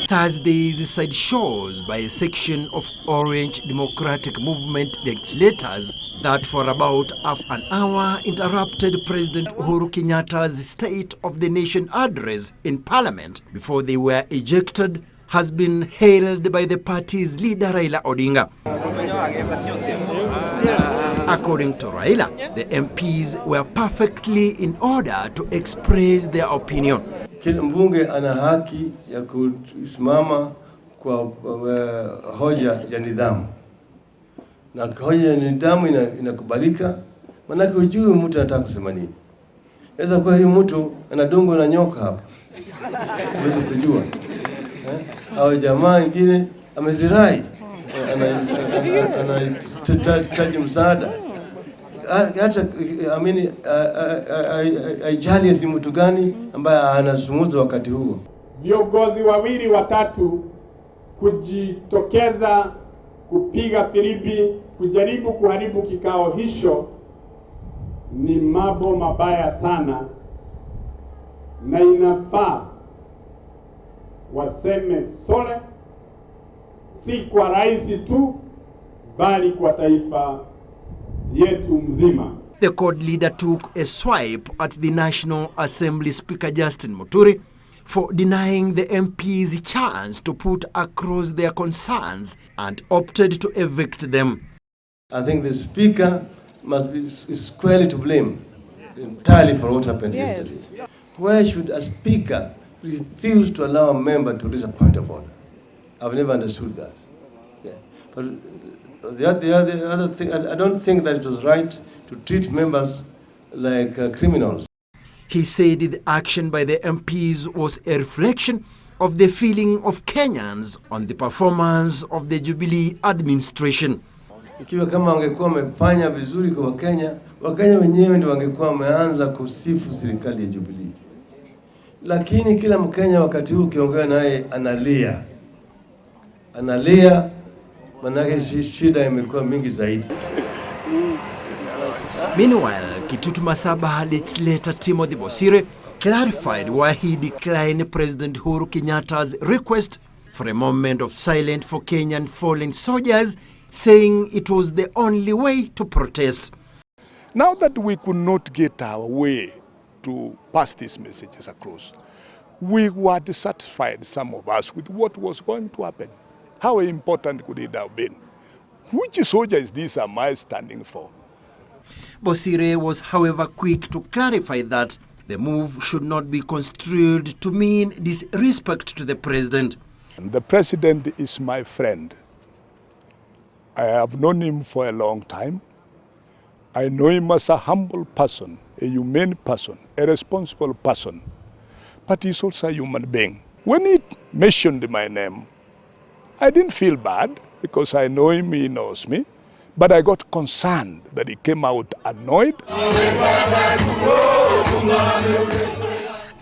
Thursday's side shows by a section of Orange Democratic Movement legislators that for about half an hour interrupted President Uhuru Kenyatta's State of the Nation address in Parliament before they were ejected has been hailed by the party's leader Raila Odinga. According to Raila, the MPs were perfectly in order to express their opinion. Kila mbunge ana haki ya kusimama kwa hoja ya nidhamu. Na hoja ya nidhamu inakubalika, manake hujui mtu anataka kusema nini. Sasa kwa hiyo mtu anadungwa na nyoka hapa. Huwezi kujua. Au jamaa mwingine amezirai. Anahitaji msaada. Hata haijali ni mtu gani ambaye anazungumza wakati huo. Viongozi wawili watatu kujitokeza kupiga filimbi kujaribu kuharibu kikao hicho ni mambo mabaya sana, na inafaa waseme sole, si kwa rais tu bali kwa taifa yetu mzima. The CORD leader took a swipe at the National Assembly Speaker Justin Muturi for denying the MPs chance to put across their concerns and opted to evict them. I think the Speaker is squarely to blame entirely for what happened yesterday. Why should a Speaker refuse to allow a member to raise a point of order? I've never understood that. Yeah. But the other thing, I don't think that it was right to treat members like criminals. He said the action by the MPs was a reflection of the feeling of Kenyans on the performance of the Jubilee administration. Ikiwa kama wangekuwa wamefanya vizuri kwa Wakenya wenyewe ndio wangekuwa wameanza kusifu serikali ya Jubilee. Lakini kila Mkenya wakati huu kiongea naye analia, manake shida imekuwa mingi zaidi. Meanwhile, Kitutu Masaba legislator Timothy Bosire clarified why he declined President Uhuru Kenyatta's request for a moment of silence for Kenyan fallen soldiers, saying it was the only way to protest. Now that we could not get our way to pass these messages across, we were dissatisfied, some of us, with what was going to happen. How important could it have been? Which soldier is this am I standing for? Bosire was, however, quick to clarify that the move should not be construed to mean disrespect to the president. The president is my friend. I have known him for a long time. I know him as a humble person, a humane person, a responsible person. But he's also a human being. When he mentioned my name, I didn't feel bad because I know him, he knows me. But I got concerned that he came out annoyed.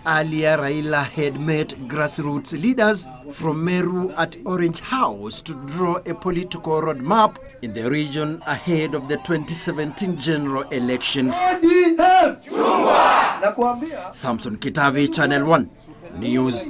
Earlier, Raila had met grassroots leaders from Meru at Orange House to draw a political roadmap in the region ahead of the 2017 general elections. Samson Kitavi, Channel 1 News.